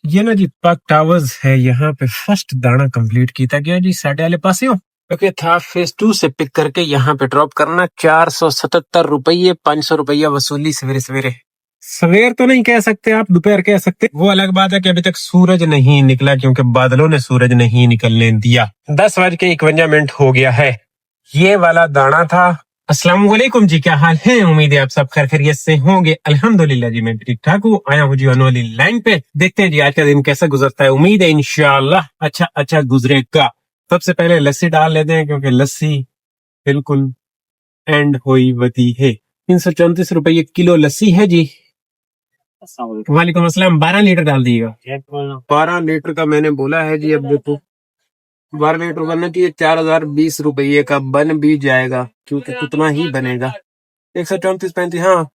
ये ना जी पाक टावर्स है, यहाँ पे फर्स्ट दाना कंप्लीट किया गया जी साढ़े वाले पास क्योंकि था फेज 2 से पिक करके यहाँ पे ड्रॉप करना। 477 रुपये, 500 रुपया वसूली सवेरे सवेरे। सवेर तो नहीं कह सकते आप, दोपहर कह सकते। वो अलग बात है कि अभी तक सूरज नहीं निकला क्योंकि बादलों ने सूरज नहीं निकलने दिया। 10:51 हो गया है। ये वाला दाना था। अस्सलाम वालेकुम जी, क्या हाल है? उम्मीद है आप सब खैर खैरियत से होंगे। अल्हम्दुलिल्लाह जी, मैं ठीक ठाक हूँ। आया हूँ जी वाली लाइन पे। देखते हैं जी आज का दिन कैसा गुजरता है। उम्मीद है इंशाअल्लाह अच्छा गुजरेगा। सबसे पहले लस्सी डाल लेते हैं क्योंकि लस्सी बिल्कुल एंड हुई वती है। 334 रुपये किलो लस्सी है जी। वालेकुम अस्सलाम। 12 लीटर डाल दिएगा। 12 लीटर का मैंने बोला है जी। अब देखो 12 लीटर बनना चाहिए। 4020 रुपये का बन भी जाएगा क्योंकि उतना ही बनेगा। 134.35। हाँ,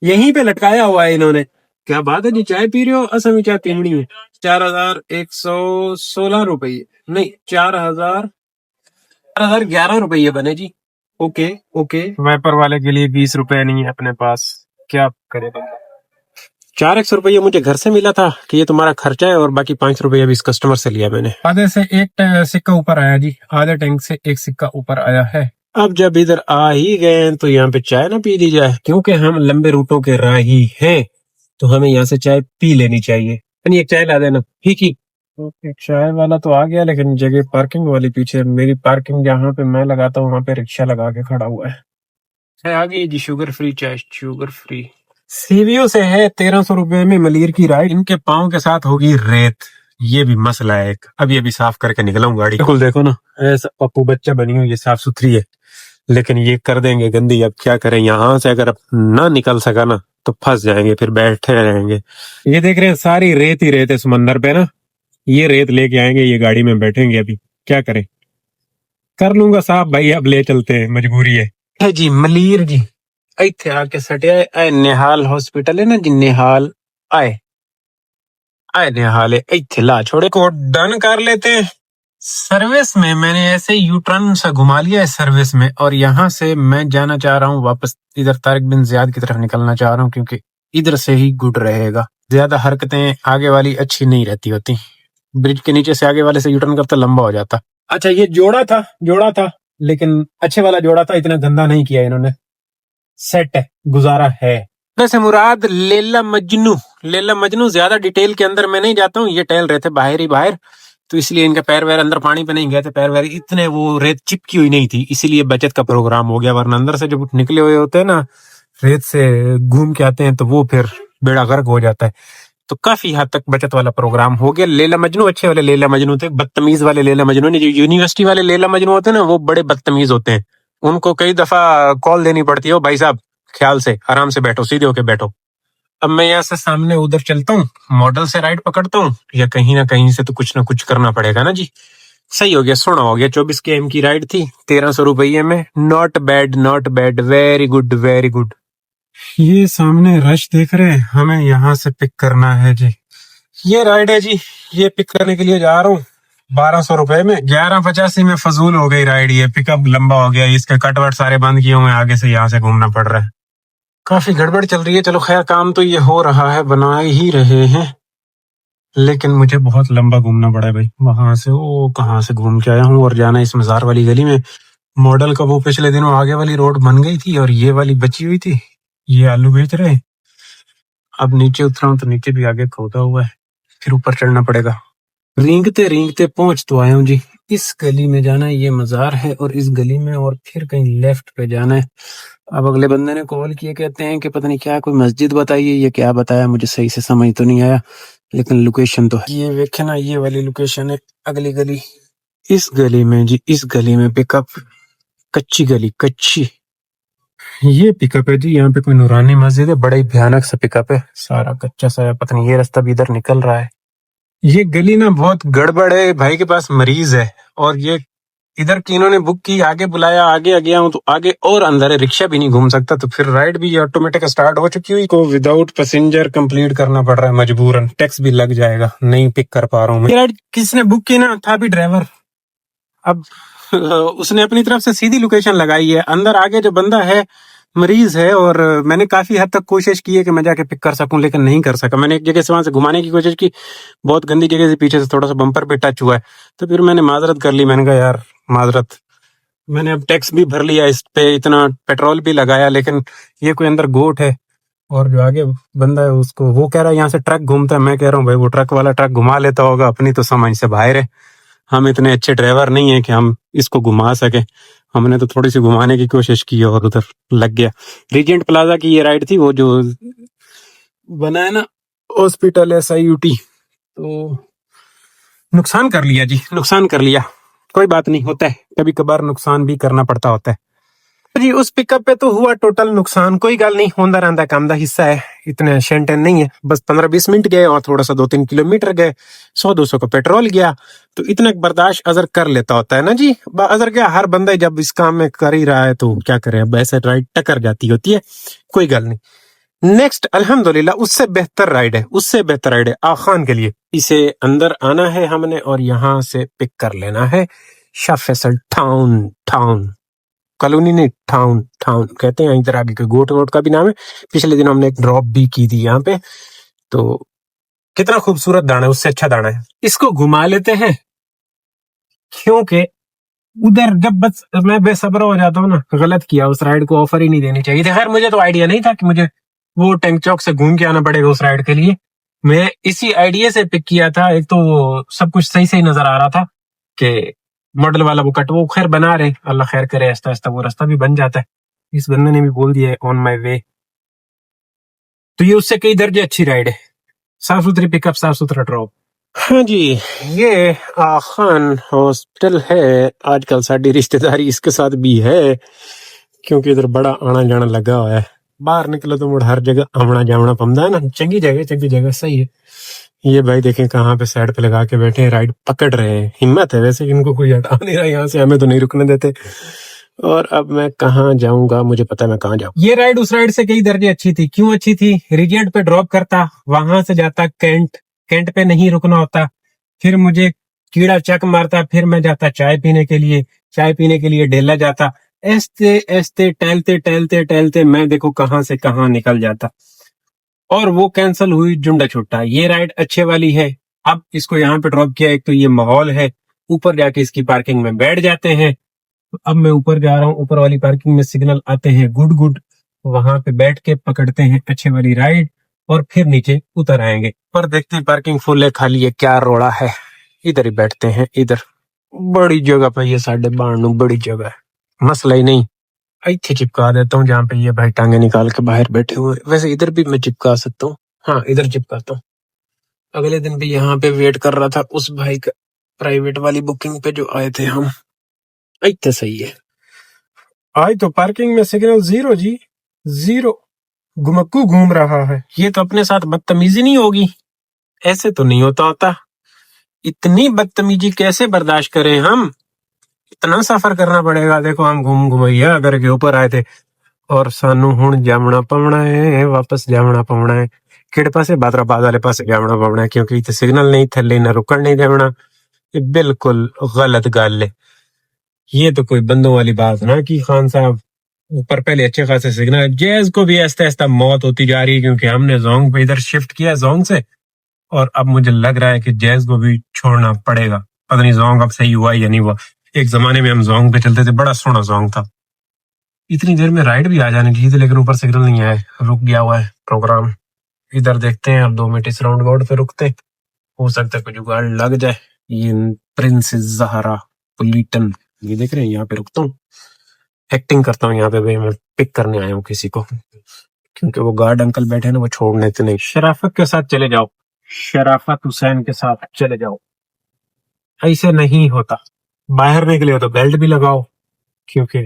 यहीं पे लटकाया हुआ है इन्होंने। क्या बात है जी, चाय पी रहे हो? असमी चाय पीनी है। 4116 रुपये, नहीं 4011 रुपये बने जी। Okay okay. वेपर वाले के लिए 20 रुपए नहीं है अपने पास, क्या करे बंदा। 400 रुपये मुझे घर से मिला था कि ये तुम्हारा खर्चा है, और बाकी 5 रुपये अभी इस कस्टमर से लिया मैंने। आधे से एक सिक्का ऊपर आया जी, आधे टैंक से एक सिक्का ऊपर आया है। अब जब इधर आ ही गए तो यहाँ पे चाय ना पी ली जाए, क्योंकि हम लंबे रूटों के राही हैं तो हमें यहाँ से चाय पी लेनी चाहिए। एक चाय ला देना। ठीक ही। ओके, चाय वाला तो आ गया, लेकिन जगह पार्किंग वाली पीछे। मेरी पार्किंग जहाँ पे मैं लगाता हूँ वहां पे रिक्शा लगा के खड़ा हुआ है। आ गई जी शुगर फ्री चाय, शुगर फ्री। सीवीओ से है 1300 रुपये में मलिर की राइड। इनके पाँव के साथ होगी रेत, ये भी मसला है एक। अभी अभी साफ करके निकला हूँ गाड़ी। बिल्कुल देखो ना, ऐसा पप्पू बच्चा बनी हुई, ये साफ सुथरी है, लेकिन ये कर देंगे गंदी। अब क्या करें, यहाँ से अगर ना निकल सका ना तो फंस जाएंगे, फिर बैठे रहेंगे। ये देख रहे हैं, सारी रेत ही रेत है समंदर पे ना। ये रेत लेके आएंगे, ये गाड़ी में बैठेंगे। अभी क्या करें, कर लूंगा साहब भाई, अब ले चलते हैं, मजबूरी है जी। मलीर जी ਇੱਥੇ ਆ ਕੇ ਸਟਿਆ ਹੈ ਨਿਹਾਲ ਹਸਪੀਟਲ ਹੈ ਨਾ ਜੀ, ਨਿਹਾल आए आए निहाल है। ਇੱਥੇ ला छोड़े को डन कर लेते हैं। सर्विस में मैंने ऐसे यू टर्न सा घुमा लिया है सर्विस में, और यहाँ से मैं जाना चाह रहा हूँ वापस इधर तारिक बिन जियाद की तरफ निकलना चाह रहा हूँ, क्योंकि इधर से ही गुड रहेगा। ज्यादा हरकतें आगे वाली अच्छी नहीं रहती होती। ब्रिज के नीचे से आगे वाले से यू टर्न करता लंबा हो जाता। अच्छा, ये जोड़ा था लेकिन अच्छे वाला जोड़ा था, इतना गंदा नहीं किया इन्होंने। सेट है, गुजारा है। वैसे मुराद लेला मजनू ज्यादा डिटेल के अंदर मैं नहीं जाता हूँ। ये टहल रहे थे बाहर ही बाहर, तो इसलिए इनका पैर वैर अंदर पानी पे नहीं गए थे। पैर वैर इतने वो रेत चिपकी हुई नहीं थी, इसीलिए बचत का प्रोग्राम हो गया। वरना अंदर से जब निकले हुए होते हैं ना, रेत से घूम के आते हैं, तो वो फिर बेड़ा गर्क हो जाता है। तो काफी हद तक बचत वाला प्रोग्राम हो गया। लैला मजनू अच्छे वाले लैला मजनू थे, बदतमीज वाले लैला मजनू नहीं। जो यूनिवर्सिटी वाले लैला मजनू होते हैं ना, वो बड़े बदतमीज होते हैं। उनको कई दफा कॉल देनी पड़ती है, ओ भाई साहब ख्याल से, आराम से बैठो, सीधे होके बैठो। अब मैं यहाँ से सामने उधर चलता हूँ, मॉडल से राइट पकड़ता हूँ, या कहीं ना कहीं से तो कुछ ना कुछ करना पड़ेगा ना जी। सही हो गया, सोना हो गया। 24 के एम की राइड थी, 1300 रुपये में। Not bad, very good very good. ये सामने रश देख रहे हैं, हमें यहाँ से पिक करना है जी। ये राइड है जी, ये पिक करने के लिए जा रहा हूँ 1200 रुपये में। 1185 में फजूल हो गई राइड। ये पिकअप लंबा हो गया, इसके कटवट सारे बंद किए हुए, आगे से यहाँ से घूमना पड़ रहा है। काफी गड़बड़ चल रही है। चलो खैर, काम तो ये हो रहा है, बना ही रहे हैं, लेकिन मुझे बहुत लंबा घूमना पड़ा है भाई। वहां से वो कहाँ से घूम के आया हूँ, और जाना इस मजार वाली गली में। मॉडल का वो पिछले दिनों आगे वाली रोड बन गई थी और ये वाली बची हुई थी। ये आलू बेच रहे। अब नीचे उतरा हूँ तो नीचे भी आगे खोदा हुआ है, फिर ऊपर चढ़ना पड़ेगा। रेंगते पहुंच तो आया हूँ जी। इस गली में जाना है, ये मजार है, और इस गली में और फिर कहीं लेफ्ट पे जाना है। अब अगले बंदे ने कॉल किया, कहते हैं कि पता नहीं क्या, कोई मस्जिद बताइए। ये क्या बताया मुझे सही से समझ तो नहीं आया, लेकिन लोकेशन तो है। ये देखे ना, ये वाली लोकेशन है, अगली गली। इस गली में जी, इस गली में पिकअप, कच्ची गली, कच्ची। ये पिकअप है जी, यहाँ पे कोई नूरानी मस्जिद है, बड़ा ही भयानक सा पिकअप है, सारा कच्चा सा है। पता नहीं ये रास्ता भी इधर निकल रहा है। ये गली ना बहुत गड़बड़ है, भाई के पास मरीज है, और ये इधर की इन्होंने बुक की, आगे बुलाया, आगे गया हूँ तो आगे और अंदर है, रिक्शा भी नहीं घूम सकता। तो फिर राइड भी ऑटोमेटिक स्टार्ट हो चुकी हुई को विदाउट पैसेंजर कंप्लीट करना पड़ रहा है मजबूरन। टैक्स भी लग जाएगा, नहीं पिक कर पा रहा हूँ मैं। राइड किसने बुक की ना, था भी ड्राइवर। अब उसने अपनी तरफ से सीधी लोकेशन लगाई है, अंदर आगे जो बंदा है मरीज है और मैंने काफी हद तक कोशिश की है कि मैं जाके पिक कर सकूं, लेकिन नहीं कर सका। मैंने एक जगह से वहां से घुमाने की कोशिश की, बहुत गंदी जगह से पीछे से थोड़ा सा बम्पर पे टच हुआ है, तो फिर मैंने माजरत कर ली। मैंने कहा यार माजरत, मैंने अब टैक्स भी भर लिया इस पे, इतना पेट्रोल भी लगाया, लेकिन ये कोई अंदर गोट है और जो आगे बंदा है उसको, वो कह रहा है यहाँ से ट्रक घूमता है। मैं कह रहा हूँ भाई वो ट्रक वाला ट्रक घुमा लेता होगा, अपनी तो समझ से बाहर है। हम इतने अच्छे ड्राइवर नहीं है कि हम इसको घुमा सके। हमने तो थोड़ी सी घुमाने की कोशिश की और उधर लग गया। रीजेंट प्लाजा की ये राइड थी, वो जो बना है ना हॉस्पिटल SIUT, तो नुकसान कर लिया जी, नुकसान कर लिया। कोई बात नहीं, होता है कभी कभार, नुकसान भी करना पड़ता होता है जी। उस पिकअप पे तो हुआ टोटल नुकसान, कोई गल नहीं, होंदा रहंदा, काम दा हिस्सा है, इतने शेंटन नहीं है। बस 15-20 मिनट गए और थोड़ा सा 2-3 किलोमीटर गए, 100-200 का पेट्रोल गया, तो इतना बर्दाश्त अजर कर लेता होता है ना जी। अजर क्या, हर बंदा जब इस काम में कर ही रहा है तो क्या करे, अब ऐसे राइड टक्कर जाती होती है, कोई गल नहीं। नेक्स्ट अल्हम्दुलिल्लाह उससे बेहतर राइड है, उससे बेहतर राइड है आखान के लिए। इसे अंदर आना है हमने और यहाँ से पिक कर लेना है Shah Faisal town. Town colony नहीं, टाउन टाउन कहते हैं। इधर आगे के गोट रोड का भी नाम है। पिछले दिन हमने एक ड्रॉप भी की थी यहाँ पे, तो कितना खूबसूरत दाना है, उससे अच्छा दाना है। इसको घुमा लेते हैं, क्योंकि उधर जब बस मैं बेसब्र हो जाता हूँ ना, गलत किया, उस राइड को ऑफर ही नहीं देनी चाहिए थी। खैर मुझे तो आइडिया नहीं था कि मुझे वो टैंक चौक से घूम के आना पड़ेगा उस राइड के लिए। मैं इसी आइडिया से पिक किया था। एक तो वो सब कुछ सही सही नजर आ रहा था कि मॉडल वाला वो कट, वो खैर बना रहे, अल्लाह खैर करे, आहिस्ता आहिस्ता वो रास्ता भी बन जाता है। इस बंदे ने भी बोल दिया है ऑन माई वे, तो ये उससे कई दर्जे अच्छी राइड है। साफ सुथरी पिकअप, साफ सुथरा ड्रॉप। हाँ जी, ये आखान हॉस्पिटल है। आजकल साड़ी रिश्तेदारी इसके साथ भी है, क्योंकि इधर बड़ा आना जाना लगा हुआ है। बाहर निकलो तो मुड़ हर जगह आना जाना पड़ता है ना। चंगी जगह सही है। ये भाई देखें कहाँ पे साइड पे लगा के बैठे हैं, राइड पकड़ रहे हैं। हिम्मत है वैसे, इनको कोई हटा नहीं रहा यहाँ से, हमें तो नहीं रुकने देते। और अब मैं कहाँ जाऊंगा, मुझे पता है मैं कहाँ जाऊँ। ये राइड उस राइड से कई दर्जे अच्छी थी। क्यों अच्छी थी? रिजेंट पे ड्रॉप करता, वहां से जाता कैंट, कैंट पे नहीं रुकना होता, फिर मुझे कीड़ा चक मारता, फिर मैं जाता चाय पीने के लिए, चाय पीने के लिए डेला जाता। ऐसे ऐसे टहलते टहलते टहलते मैं देखो कहाँ से कहाँ निकल जाता, और वो कैंसिल हुई जुंडा छुट्टा। ये राइड अच्छे वाली है। अब इसको यहाँ पे ड्रॉप किया, एक तो ये माहौल है, ऊपर जाके इसकी पार्किंग में बैठ जाते हैं। तो अब मैं ऊपर जा रहा हूँ, ऊपर वाली पार्किंग में सिग्नल आते हैं गुड गुड, वहां पे बैठ के पकड़ते हैं अच्छे वाली राइड और फिर नीचे उतर आएंगे। पर देखते हैं पार्किंग फुल है खाली है, क्या रोड़ा है। इधर ही बैठते हैं, इधर बड़ी जगह पे, ये साढ़े बानू बड़ी जगह है, मसला ही नहीं। इथे चिपका देता हूँ जहाँ पे ये भाई टांगे निकाल के बाहर बैठे हुए। वैसे इधर भी मैं चिपका सकता हूँ, हाँ इधर चिपकाता हूँ। अगले दिन भी यहाँ पे वेट कर रहा था उस भाई का, प्राइवेट वाली बुकिंग पे जो आए थे हम। इतने सही है। आज तो पार्किंग में सिग्नल जीरो जी, जीरो, घुमक्कू घूम रहा है। ये तो अपने साथ बदतमीजी नहीं होगी? ऐसे तो नहीं होता। इतनी बदतमीजी कैसे बर्दाश्त करें हम? इतना सफर करना पड़ेगा। देखो हम घूम घुमैया करके ऊपर आए थे और सानू हुण जामना पवना है, वापस जामना पवना है। किहड़े पासे? बादराबाद वाले पासे जामना पवना है, क्योंकि इतने सिग्नल नहीं, थले न रुकन नहीं देवना। ये बिल्कुल गलत गल है। ये तो कोई बंदों वाली बात ना कि खान साहब ऊपर पहले अच्छे खासे सिग्नल। जैज को भी ऐसा ऐसा मौत होती जा रही है, क्योंकि हमने जोंग पे इधर शिफ्ट किया जोंग से, और अब मुझे लग रहा है कि जैज को भी छोड़ना पड़ेगा। पता नहीं जोंग अब सही हुआ या नहीं हुआ। एक जमाने में हम जोंग पे चलते थे, बड़ा सोना जोंग था। इतनी देर में राइड भी आ जानी चाहिए थी, लेकिन ऊपर सिग्नल नहीं आया, रुक गया हुआ है प्रोग्राम। इधर देखते हैं, अब 2 मिनट इस राउंड बाउंड पे रुकते, हो सकता है कुछ जुगाड़ लग जाए। ये प्रिंस ज़हरा पुलिटन, ये देख रहे हैं, यहाँ पे रुकता हूँ, एक्टिंग करता हूँ यहाँ पे भाई मैं पिक करने आया हूँ किसी को, क्योंकि वो गार्ड अंकल बैठे ना, वो छोड़ने के नहीं। शराफत के साथ चले जाओ, शराफत हुसैन के साथ चले जाओ। ऐसे नहीं होता। बाहर निकले हो तो बेल्ट भी लगाओ, क्योंकि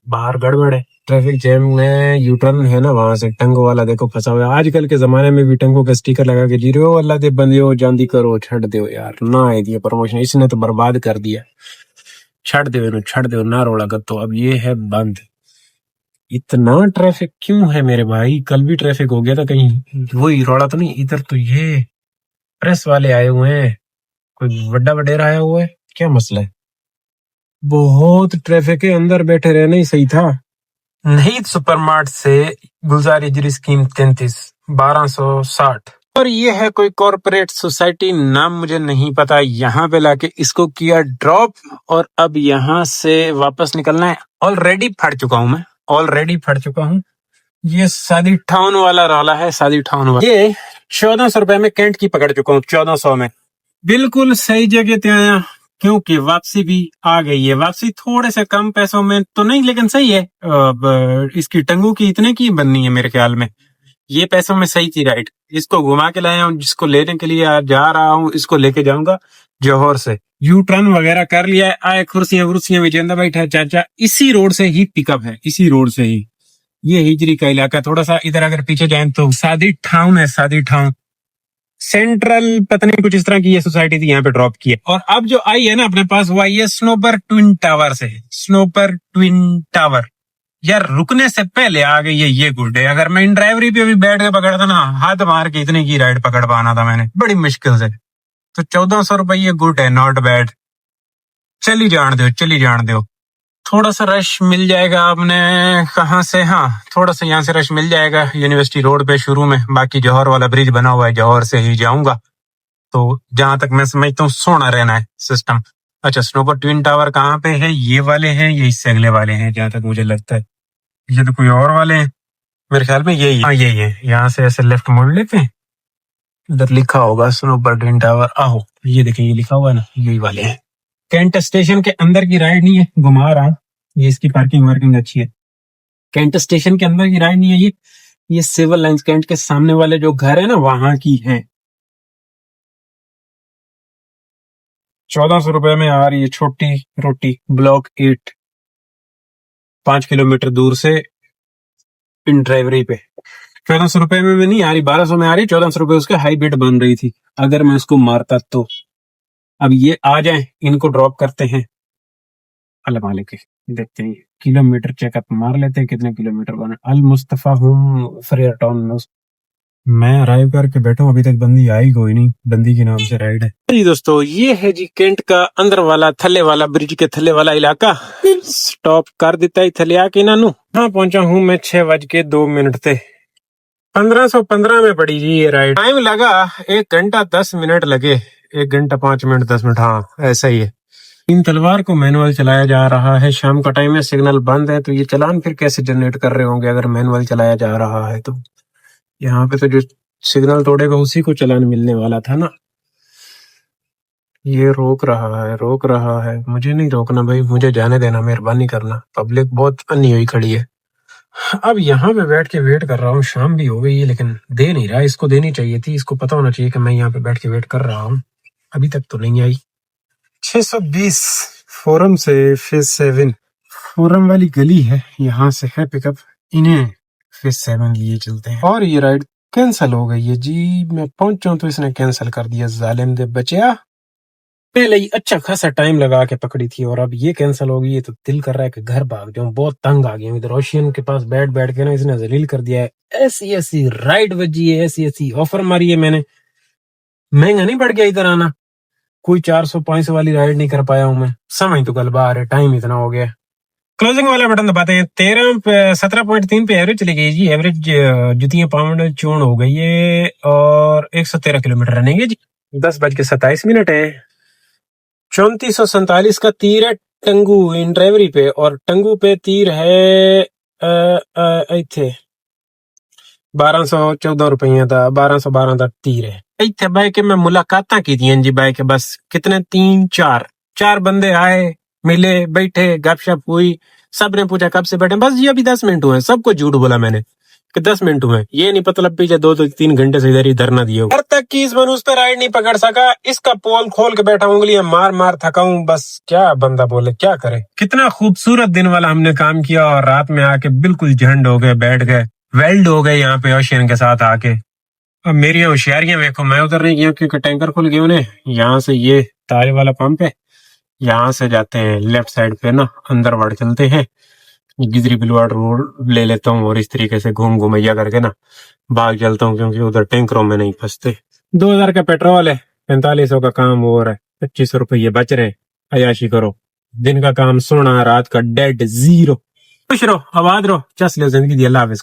बाहर गड़बड़ है। ट्रैफिक जैम में यूटर्न है ना, वहां से टंगो वाला देखो फंसा हुआ है। आजकल के जमाने में भी टंगो का स्टिकर लगा के जी रहे हो, अल्लाह दे बंदे हो जांदी करो, छड़ दो यार ना। है दिया प्रमोशन, इसने तो बर्बाद कर दिया। छड़ दो ना रोड़ा कर। तो अब ये है बंद। इतना ट्रैफिक क्यों है मेरे भाई? कल भी ट्रैफिक हो गया था कहीं, वही रोड़ा तो नहीं? इधर तो ये प्रेस वाले आए हुए हैं, कोई बड़ा वडेरा आया हुआ है, क्या मसला है? बहुत ट्रैफिक है, अंदर बैठे रहना ही सही था। नहीं सुपरमार्ट से गुलजार इजरी स्कीम 33 1260। और ये है कोई कॉर्पोरेट सोसाइटी, नाम मुझे नहीं पता। यहाँ पे लाके इसको किया ड्रॉप और अब यहाँ से वापस निकलना है। ऑलरेडी फट चुका हूँ मैं, ऑलरेडी फट चुका हूँ। ये सादी टाउन वाला रौला है, सादी टाउन वाला। ये 1400 रुपए में कैंट की पकड़ चुका हूँ, 1400 में। बिल्कुल सही जगह पे आया, क्योंकि वापसी भी आ गई है। वापसी थोड़े से कम पैसों में तो नहीं, लेकिन सही है। इसकी टंगू की इतने की बननी है मेरे ख्याल में। ये पैसों में सही थी राइड। इसको घुमा के लाया हूँ, जिसको लेने के लिए आज जा रहा हूँ, इसको लेके जाऊंगा जौहर से। यू टर्न वगैरह कर लिया है। आए कुर्सियां वुर्सियां में जिंदा बैठा है चाचा। इसी रोड से ही पिकअप है, इसी रोड से ही। ये हिजरी का इलाका, थोड़ा सा इधर अगर पीछे जाए तो सादी टाउन है, सादी टाउन सेंट्रल, पता नहीं कुछ इस तरह की ये सोसाइटी थी, यहाँ पे ड्रॉप की है। और अब जो आई है ना अपने पास, वो आई है स्नोपर ट्विन टावर से। स्नोपर ट्विन टावर यार रुकने से पहले आ गई है, ये गुड है। अगर मैं इन ड्राइवरी पे भी बैठ के पकड़ता ना, हाथ मार के इतने की राइड पकड़ पाना था मैंने, बड़ी मुश्किल से। तो 1400 रुपये गुड है, नॉट बैड। चली जान दो, चली जान दो। थोड़ा सा रश मिल जाएगा आपने कहाँ से, हाँ थोड़ा सा यहाँ से रश मिल जाएगा यूनिवर्सिटी रोड पे शुरू में। बाकी जौहर वाला ब्रिज बना हुआ है, जौहर से ही जाऊंगा। तो जहां तक मैं समझता हूँ सोना रहना है सिस्टम। अच्छा, स्नोपर ट्विन टावर कहाँ पे है? ये वाले हैं, ये इससे अगले वाले हैं जहां तक मुझे लगता है। ये तो कोई और वाले हैं मेरे ख्याल में, यही हाँ यही है। यहाँ से ऐसे लेफ्ट मोड़ लेते हैं, इधर लिखा होगा स्नोपर ट्विन टावर। आहो ये देखें, ये लिखा हुआ है ना, यही वाले हैं। कैंट स्टेशन के अंदर की राइड नहीं है, घुमा रहा हूँ। ये इसकी पार्किंग वार्किंग अच्छी है। कैंट स्टेशन के अंदर की राइड नहीं है ये सिविल लाइंस कैंट के सामने वाले जो घर है ना, वहां की है। 1400 रुपए में आ रही है छोटी रोटी, ब्लॉक 8, 5 किलोमीटर दूर से इन ड्राइवरी पे। 1400 रुपए में नहीं आ रही, 1200 में आ रही। 1400 रुपए उसके हाई बिड बन रही थी अगर मैं उसको मारता तो। अब ये आ जाए, इनको ड्रॉप करते हैं। अल्लाह मालिक है, देखते हैं किलोमीटर चेकअप मार लेते हैं कितने किलोमीटर बने। अल मुस्तफा हूँ फ्रेयर टाउन में। मैं अराइव करके बैठा हूँ, अभी तक बंदी आई कोई नहीं। बंदी के नाम से राइड है जी दोस्तों। ये है जी कैंट का अंदर वाला, थल्ले वाला, ब्रिज के थल्ले वाला इलाका। स्टॉप कर देता है थल्ले आके नानू। हाँ पहुंचा हूँ मैं 6:02 थे। 1515 में पड़ी जी ये राइड। टाइम लगा 1 घंटा 10 मिनट लगे, 1 घंटा 5 मिनट 10 मिनट, हाँ ऐसा ही है। इन तलवार को मैनुअल चलाया जा रहा है, शाम का टाइम है, सिग्नल बंद है, तो ये चलान फिर कैसे जनरेट कर रहे होंगे अगर मैनुअल चलाया जा रहा है तो। यहाँ पे तो जो सिग्नल तोड़ेगा उसी को चलान मिलने वाला था ना। ये रोक रहा है, रोक रहा है। मुझे नहीं रोकना भाई, मुझे जाने देना, मेहरबानी करना। पब्लिक बहुत अन्नी हुई खड़ी है। अब यहाँ पे बैठ के वेट कर रहा हूँ। शाम भी हो गई है लेकिन दे नहीं रहा। इसको देनी चाहिए थी, इसको पता होना चाहिए कि मैं यहाँ पे बैठ के वेट कर रहा हूँ। अभी तक तो नहीं आई। 620 फोरम से फेज 7, फोरम वाली गली है, यहाँ से है पिकअप। इन्हें फेज 7 लिए चलते हैं। और ये राइड कैंसिल हो गई है जी। मैं पहुंचा तो इसने कैंसिल कर दिया, जालिम दे बचिया। पहले ही अच्छा खासा टाइम लगा के पकड़ी थी और अब ये कैंसिल हो गई है तो दिल कर रहा है कि घर भाग जाऊं। बहुत तंग आ गया इधर ओशियन के पास बैठ बैठ के ना, इसने जलील कर दिया है। ऐसी ऐसी राइड बजी है, ऐसी ऐसी ऑफर मारी है मैंने। महंगा नहीं पड़ गया इधर आना। कोई 400-500 वाली राइड नहीं कर पाया हूं मैं। समझ तो गल बाहर है, टाइम इतना हो गया। क्लोजिंग वाला बटन दबाते हैं। 17.3 पे एवरेज चली गई जी। एवरेज जुतियां पाउंड चूर्ण हो गई है और 113 किलोमीटर रनिंग है जी। 10:27 है। 3447 का तीर है टंगू इन ड्राइवरी पे, और टंगू पे तीर है इथे 1214 रुपया का, 1212 का तीर है इथे। बाय के मैं मुलाकात की थी जी, बाय के बस कितने 3-4 बंदे आए, मिले, बैठे, गपशप हुई। सबने पूछा कब से बैठे, बस ये अभी 10 मिनट हुए। सबको झूठ बोला मैंने कि 10 मिनट हुए। ये नहीं पता लग पीछे 2-3 घंटे से इधर ही धरना दिया। घर तक की इस मनुष्य पे राइड नहीं पकड़ सका। इसका पोल खोल के बैठा, उंगलियां मार मार थका हूं। बस क्या बंदा बोले, क्या करे। कितना खूबसूरत दिन वाला हमने काम किया और रात में आके बिल्कुल झंड हो गए, बैठ गए, वेल्ड हो गए यहाँ पे ओशियन के साथ आके। अब मेरी होशियारियां देखो, मैं उधर नहीं गया क्योंकि टैंकर खुल गए उन्हें। यहाँ से ये ताज वाला पंप है, यहाँ से जाते हैं लेफ्ट साइड पे ना, अंदर बढ़ चलते हैं। गिजरी बिलवाड़ रोड ले लेता हूँ और इस तरीके से घूम घुमैया करके ना भाग चलता हूँ, क्योंकि उधर टैंकरों में नहीं फंसते। 2000 का पेट्रोल है, 4500 का काम हो रहा है, 2500 रुपये बच रहे हैं। अयाशी करो। दिन का काम सोना, रात का डेड जीरो। खुश रहो, आबाद रहो, चस लो जिंदगी दी। अल्लाह हाफिज।